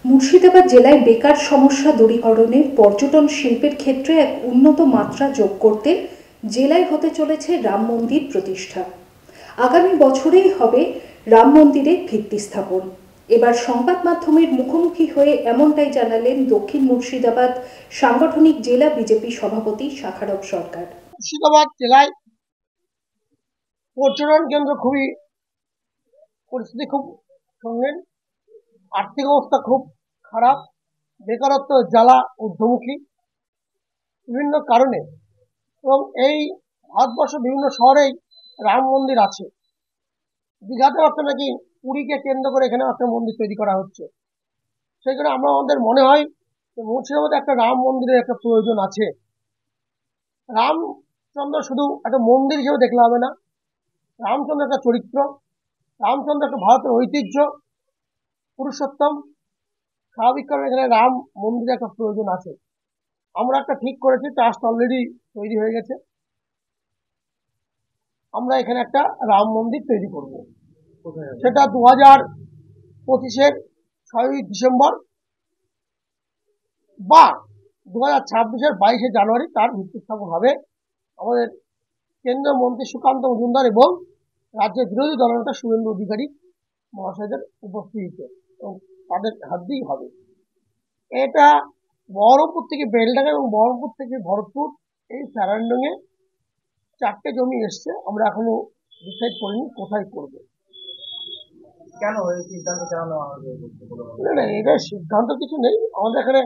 মুর্শিদাবাদ জেলায় বেকার সমস্যা দূরীকরণে পর্যটন শিল্পের ক্ষেত্রে এক উন্নত মাত্রা যোগ করতে জেলায় হতে চলেছে রাম মন্দির প্রতিষ্ঠা। আগামী বছরেই হবে রাম মন্দিরের ভিত্তি স্থাপন। এবার সংবাদ মাধ্যমের মুখোমুখি হয়ে এমনটাই জানালেন দক্ষিণ মুর্শিদাবাদ সাংগঠনিক জেলা বিজেপি সভাপতি শাখারব সরকার। মুর্শিদাবাদ জেলায় পর্যটন কেন্দ্র খুবই পরিস্থিতি খুব সঙ্গীন, আর্থিক অবস্থা খুব খারাপ, বেকারত্ব জ্বালা ঊর্ধ্বমুখী বিভিন্ন কারণে, এবং এই ভারতবর্ষ বিভিন্ন শহরেই রাম মন্দির আছে। দীঘাতে একটা নাকি পুরীকে কেন্দ্র করে এখানে একটা মন্দির তৈরি করা হচ্ছে। সেই জন্য আমাদের মনে হয় যে মুর্শিদাবাদে একটা রাম মন্দিরের একটা প্রয়োজন আছে। রামচন্দ্র শুধু একটা মন্দির হিসেবে দেখলে হবে না, রামচন্দ্র একটা চরিত্র, রামচন্দ্র একটা ভারতের ঐতিহ্য, পুরুষোত্তম। স্বাভাবিক কারণে এখানে রাম মন্দিরের একটা প্রয়োজন আছে। আমরা একটা ঠিক করেছি, ট্রাস্ট অলরেডি তৈরি হয়ে গেছে। আমরা এখানে একটা রাম মন্দির তৈরি করব, সেটা 2025-এর 6ই ডিসেম্বর বা 2026-এর 22শে জানুয়ারি তার ভিত্তি স্থাপন হবে। আমাদের কেন্দ্রীয় মন্ত্রী সুকান্ত মজুমদার এবং রাজ্যের বিরোধী দলনেতা শুভেন্দু অধিকারী মহাশয়দের উপস্থিতিতে, এবং তাদের হাত দিয়েই হবে। এটা বহরমপুর থেকে বেলডাঙ্গা এবং বহরমপুর থেকে ভরতপুর এই সারাউন্ডিং এ 4টে জমি এসছে। আমরা এখনো ডিসাইড করিনি কোথায় করবো। কেন এই সিদ্ধান্ত কেন নেওয়া হবে? না, এটা সিদ্ধান্ত কিছু নেই। আমাদের এখানে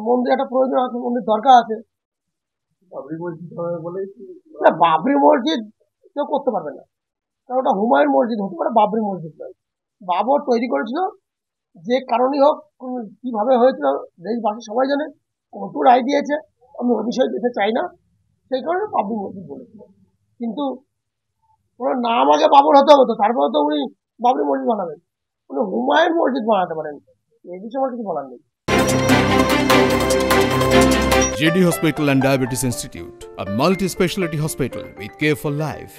মন্দির একটা প্রয়োজন আছে, মন্দির দরকার আছে। বাবরি মসজিদ হবে বলেই না, বাবরি মসজিদ কেউ করতে পারবে না, কারণ ওটা হুমায়ুন মসজিদ হতে পারে, বাবরি মসজিদ নয়। বাবর তৈরি করেছিল, যে কারণেই হোক, কিভাবে হয়েছিল দেশবাসী সবাই জানে, কোর্টও রায় দিয়েছে। আমি ওই বিষয়ে যেতে চাই না, সেই কারণে বাবরি মসজিদ বলেছিল। কিন্তু ওনার নাম আগে বাবর হতে হবে, তো তারপরে তো উনি বাবরি মসজিদ বানাবেন। উনি হুমায়ুন মসজিদ বানাতে পারেন, এই বিষয়ে আমার কিছু বলার নেই। JD Hospital and Diabetes Institute, a multi-specialty hospital with care for life.